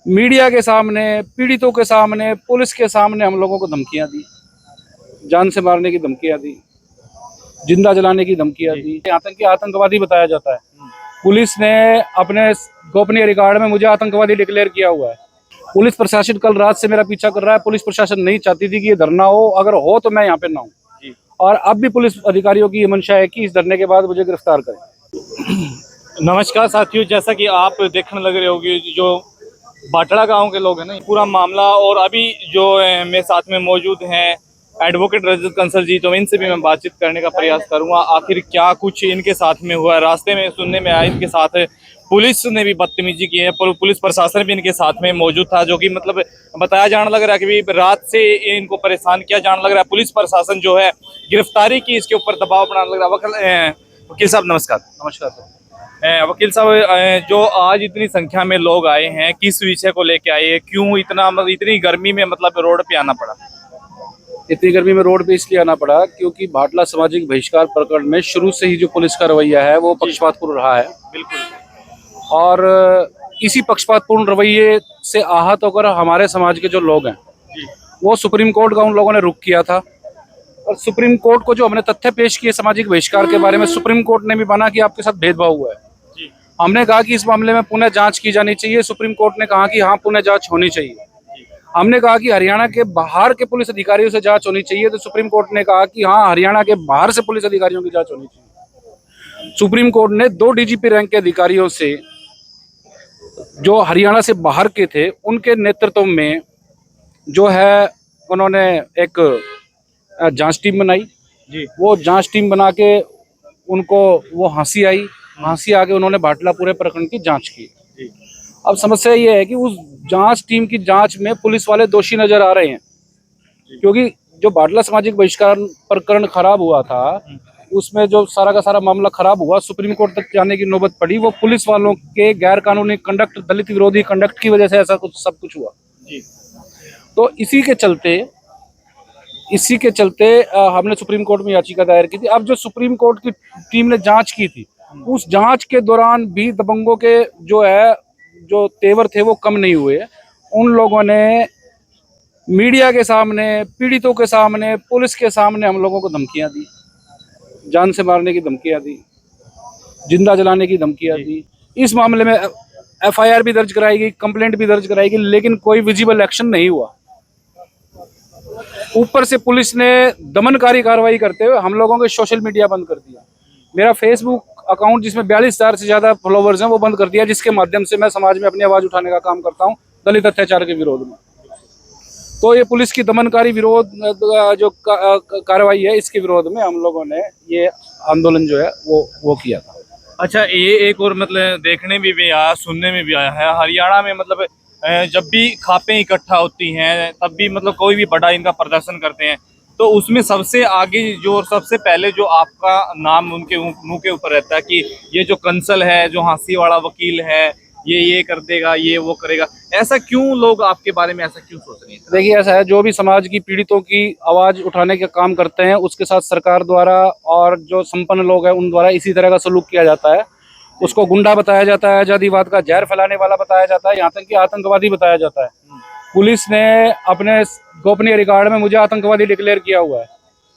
Media के सामने, पीड़ितों के सामने, पुलिस के सामने हम लोगों को धमकियां दी, जान से मारने की धमकियां दी, जिंदा जलाने की धमकियां दी। आतंकवादी बताया जाता है। पुलिस ने अपने गोपनीय रिकॉर्ड में मुझे आतंकवादी डिक्लेयर किया हुआ है। पुलिस प्रशासन कल रात से मेरा पीछा कर रहा है। पुलिस प्रशासन नहीं चाहती थी कि ये धरना हो, अगर हो तो मैं यहाँ पे ना हूँ। और अब भी पुलिस अधिकारियों की ये मंशा है कि इस धरने के बाद मुझे गिरफ्तार करें। नमस्कार साथियों, जैसा कि आप देखने लग रहे होंगे जो बाटड़ा गांव के लोग हैं ना, पूरा मामला। और अभी जो मेरे साथ में मौजूद हैं एडवोकेट रजत कंसल जी, तो इनसे भी मैं बातचीत करने का प्रयास करूंगा। आखिर क्या कुछ इनके साथ में हुआ। रास्ते में सुनने में आया इनके साथ पुलिस ने भी बदतमीजी की है, पुलिस प्रशासन भी इनके साथ में मौजूद था, जो कि मतलब बताया जाने लग रहा है कि रात से इनको परेशान किया जाने लग रहा है। पुलिस प्रशासन जो है गिरफ्तारी की इसके ऊपर दबाव बनाने लग रहा है। वकील साहब नमस्कार। नमस्कार सर। वकील साहब, जो आज इतनी संख्या में लोग आए हैं, किस विषय को लेके आए हैं, क्यों इतना मतलब इतनी गर्मी में मतलब रोड पे आना पड़ा? इतनी गर्मी में रोड पे इसलिए आना पड़ा क्योंकि भाटला सामाजिक बहिष्कार प्रकरण में शुरू से ही जो पुलिस का रवैया है वो पक्षपातपूर्ण रहा है। बिल्कुल। और इसी पक्षपातपूर्ण रवैये से आहत होकर हमारे समाज के जो लोग हैं वो सुप्रीम कोर्ट का उन लोगों ने रुख किया था। और सुप्रीम कोर्ट को जो हमने तथ्य पेश किए सामाजिक बहिष्कार के बारे में, सुप्रीम कोर्ट ने भी माना कि आपके साथ भेदभाव हुआ है। हमने कहा कि इस मामले में पुनः जांच की जानी चाहिए। सुप्रीम कोर्ट ने कहा कि हाँ, पुनः जांच होनी चाहिए। हमने कहा कि हरियाणा के बाहर के पुलिस अधिकारियों से जांच होनी चाहिए, तो सुप्रीम कोर्ट ने कहा कि हाँ, हरियाणा के बाहर से पुलिस अधिकारियों की जांच होनी चाहिए। सुप्रीम कोर्ट ने 2 डीजीपी रैंक के अधिकारियों से, जो हरियाणा से बाहर के थे, उनके नेतृत्व में जो है उन्होंने एक जांच टीम बनाई। वो जांच टीम बना के उनको वो हंसी आ के उन्होंने भाटला पूरे प्रकरण की जांच की। अब समस्या ये है कि उस जांच टीम की जांच में पुलिस वाले दोषी नजर आ रहे हैं, क्योंकि जो भाटला सामाजिक बहिष्कार प्रकरण खराब हुआ था उसमें जो सारा का सारा मामला खराब हुआ, सुप्रीम कोर्ट तक जाने की नौबत पड़ी, वो पुलिस वालों के गैर कानूनी कंडक्ट, दलित विरोधी कंडक्ट की वजह से ऐसा कुछ सब कुछ हुआ। तो इसी के चलते हमने सुप्रीम कोर्ट में याचिका दायर की थी। अब जो सुप्रीम कोर्ट की टीम ने जांच की थी, उस जांच के दौरान भी दबंगों के जो तेवर थे वो कम नहीं हुए। उन लोगों ने मीडिया के सामने, पीड़ितों के सामने, पुलिस के सामने हम लोगों को धमकियां दी, जान से मारने की धमकियां दी, जिंदा जलाने की धमकियां दी। इस मामले में एफआईआर भी दर्ज कराई गई, कंप्लेंट भी दर्ज कराई गई, लेकिन कोई विजिबल एक्शन नहीं हुआ। ऊपर से पुलिस ने दमनकारी कार्रवाई करते हुए हम लोगों के सोशल मीडिया बंद कर दिया। मेरा फेसबुक अकाउंट जिसमें 42,000 से ज्यादा फॉलोवर्स हैं वो बंद कर दिया, जिसके माध्यम से मैं समाज में अपनी आवाज उठाने का काम करता हूं दलित अत्याचार के विरोध में। तो ये पुलिस की दमनकारी विरोध जो कार्रवाई है, इसके विरोध में हम लोगों ने ये आंदोलन जो है वो किया था। अच्छा, ये एक और मतलब देखने में भी आया, सुनने में भी आया है, हरियाणा में मतलब जब भी खापें इकट्ठा होती हैं तब भी मतलब कोई भी बड़ा इनका प्रदर्शन करते हैं, तो उसमें सबसे आगे जो सबसे पहले जो आपका नाम उनके मुंह के ऊपर रहता है कि ये जो कंसल है, जो हांसी वाला वकील है, ये कर देगा, ये वो करेगा। ऐसा क्यों लोग आपके बारे में ऐसा क्यों सोच रहे हैं? देखिए, ऐसा है, जो भी समाज की पीड़ितों की आवाज उठाने का काम करते हैं उसके साथ सरकार द्वारा और जो संपन्न लोग हैं उन द्वारा इसी तरह का सलूक किया जाता है। उसको गुंडा बताया जाता है, आजादीवाद का जहर फैलाने वाला बताया जाता है, यहाँ तक कि आतंकवादी बताया जाता है। पुलिस ने अपने गोपनीय रिकॉर्ड में मुझे आतंकवादी डिक्लेयर किया हुआ है।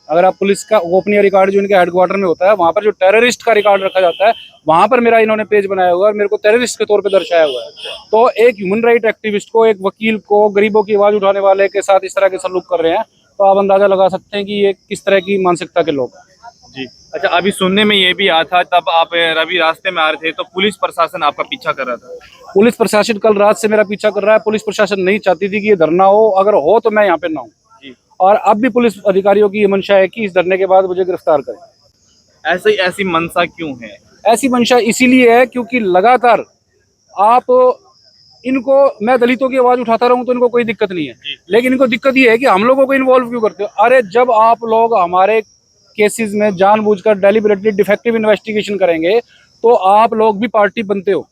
अगर आप पुलिस का गोपनीय रिकॉर्ड जो इनके हेडक्वार्टर में होता है, वहां पर जो टेररिस्ट का रिकॉर्ड रखा जाता है, वहां पर मेरा इन्होंने पेज बनाया हुआ है और मेरे को टेररिस्ट के तौर पे दर्शाया हुआ है। तो एक ह्यूमन राइट एक्टिविस्ट को, एक वकील को, गरीबों की आवाज उठाने वाले के साथ इस तरह के सलूक कर रहे हैं, तो आप अंदाजा लगा सकते हैं कि ये किस तरह की मानसिकता के लोग हैं। जी। अच्छा, अभी सुनने में ये भी आया था, तब आप रवि रास्ते में आ रहे थे तो पुलिस प्रशासन आपका पीछा कर रहा था? पुलिस प्रशासन कल रात से मेरा पीछा कर रहा है। पुलिस प्रशासन नहीं चाहती थी कि ये धरना हो, अगर हो तो मैं यहाँ पे ना हूँ। और अब भी पुलिस अधिकारियों की ये मंशा है कि इस धरने के बाद मुझे गिरफ्तार करें। ऐसी मंशा क्यों है? ऐसी मंशा इसीलिए है क्योंकि लगातार मैं दलितों की आवाज उठाता रहूं तो इनको कोई दिक्कत नहीं है, लेकिन इनको दिक्कत ये है कि हम लोगों को इन्वॉल्व क्यों करते हो। अरे, जब आप लोग हमारे केसेस में जानबूझकर डेलिबरेटली डिफेक्टिव इन्वेस्टिगेशन करेंगे तो आप लोग भी पार्टी बनते हो।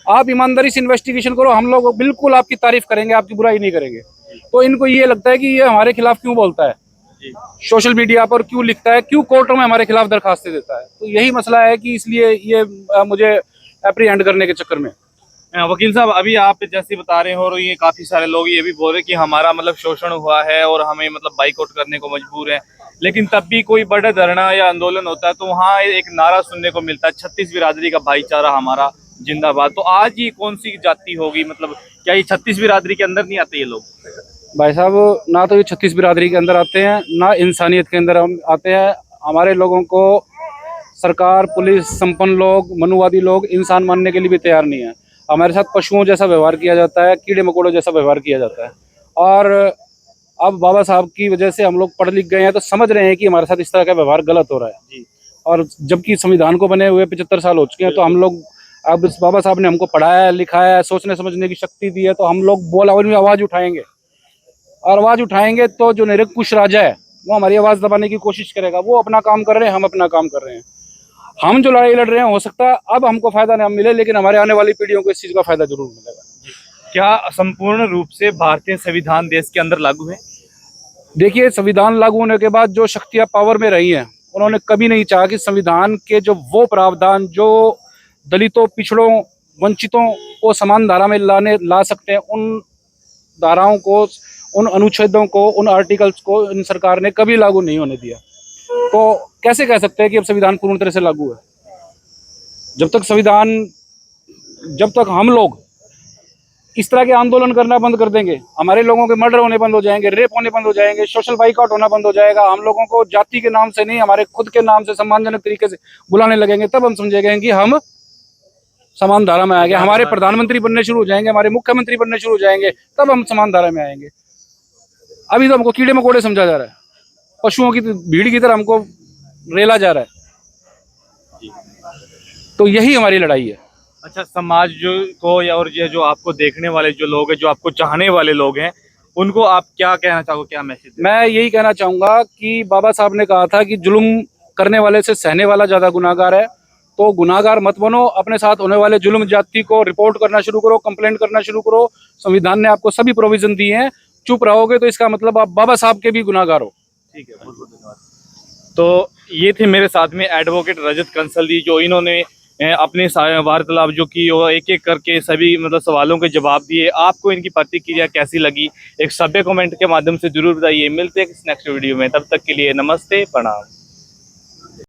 आप ईमानदारी से इन्वेस्टिगेशन करो, हम लोग बिल्कुल आपकी तारीफ करेंगे, आपकी बुराई नहीं करेंगे। तो इनको ये लगता है कि ये हमारे खिलाफ क्यों बोलता है, सोशल मीडिया पर क्यों लिखता है, क्यों कोर्टों में हमारे खिलाफ दरखास्तें देता है। तो यही मसला है कि इसलिए ये मुझे एप्रीहेंड करने के चक्कर में वकील साहब, अभी आप जैसे बता रहे हो, और ये काफी सारे लोग ये भी बोल रहे हैं कि हमारा मतलब शोषण हुआ है और हमें मतलब बाइकआउट करने को मजबूर है, लेकिन तब भी कोई बड़ा धरना या आंदोलन होता है तो वहाँ एक नारा सुनने को मिलता है, 36 बिरादरी का भाईचारा हमारा जिंदाबाद। तो आज ये कौन सी जाति होगी, मतलब क्या ये 36 बिरादरी के अंदर नहीं आते ये लोग? भाई साहब, ना तो ये 36 बिरादरी के अंदर आते हैं, ना इंसानियत के अंदर हम आते हैं। हमारे लोगों को सरकार, पुलिस, संपन्न लोग, मनुवादी लोग इंसान मानने के लिए भी तैयार नहीं है। हमारे साथ पशुओं जैसा व्यवहार किया जाता है, कीड़े मकोड़ों जैसा व्यवहार किया जाता है। और अब बाबा साहब की वजह से हम लोग पढ़ लिख गए हैं, तो समझ रहे हैं कि हमारे साथ इस तरह का व्यवहार गलत हो रहा है जी। और जबकि संविधान को बने हुए 75 साल हो चुके हैं, तो हम लोग, अब इस बाबा साहब ने हमको पढ़ाया है, लिखाया है, सोचने समझने की शक्ति दी है, तो हम लोग बोल में आवाज़ उठाएंगे। और आवाज़ उठाएंगे तो जो निरंकुश राजा है वो हमारी आवाज़ दबाने की कोशिश करेगा। वो अपना काम कर रहे हैं, हम अपना काम कर रहे हैं। हम जो लड़ाई लड़ रहे हैं, हो सकता है अब हमको फायदा ना मिले, लेकिन हमारे आने वाली पीढ़ियों को इस चीज़ का फायदा जरूर मिलेगा। क्या संपूर्ण रूप से भारतीय संविधान देश के अंदर लागू है? देखिए, संविधान लागू होने के बाद जो शक्तियां पावर में रही हैं, उन्होंने कभी नहीं चाहा कि संविधान के जो वो प्रावधान जो दलितों, पिछड़ों, वंचितों को समान धारा में ला सकते हैं, उन धाराओं को, उन अनुच्छेदों को, उन आर्टिकल्स को इन सरकार ने कभी लागू नहीं होने दिया। तो कैसे कह सकते हैं कि अब संविधान पूर्ण तरह से लागू है? जब तक हम लोग इस तरह के आंदोलन करना बंद कर देंगे, हमारे लोगों के मर्डर होने बंद हो जाएंगे, रेप होने बंद हो जाएंगे, सोशल बाइकआउट होना बंद हो जाएगा, हम लोगों को जाति के नाम से नहीं, हमारे खुद के नाम से सम्मानजनक तरीके से बुलाने लगेंगे, तब हम समझेंगे कि हम समान धारा में आ गए। हमारे प्रधानमंत्री बनने शुरू हो जाएंगे, हमारे मुख्यमंत्री बनने शुरू हो जाएंगे, तब हम समान धारा में आएंगे। अभी तो हमको कीड़े मकोड़े समझा जा रहा है, पशुओं की भीड़ की तरह हमको रेला जा रहा है। तो यही हमारी लड़ाई है। अच्छा, समाज को या और ये जो आपको देखने वाले जो लोग हैं, जो आपको चाहने वाले लोग हैं, उनको आप क्या कहना चाहोगे, क्या मैसेज? मैं यही कहना चाहूँगा कि बाबा साहब ने कहा था कि जुल्म करने वाले से सहने वाला ज़्यादा गुनाहगार है। तो गुनाहगार मत बनो, अपने साथ होने वाले जुल्म जाति को रिपोर्ट करना शुरू करो, कंप्लेंट करना शुरू करो। संविधान ने आपको सभी प्रोविजन दिए हैं। चुप रहोगे तो इसका मतलब आप बाबा साहब के भी गुनाहगार हो। ठीक है, बहुत बहुत धन्यवाद। तो ये थे मेरे साथ में एडवोकेट रजत कंसल, जो इन्होंने अपने वार्तालाप जो की वो एक एक करके सभी मतलब सवालों के जवाब दिए। आपको इनकी प्रतिक्रिया कैसी लगी, एक सभ्य कमेंट के माध्यम से जरूर बताइए। मिलते हैं नेक्स्ट वीडियो में, तब तक के लिए नमस्ते, प्रणाम।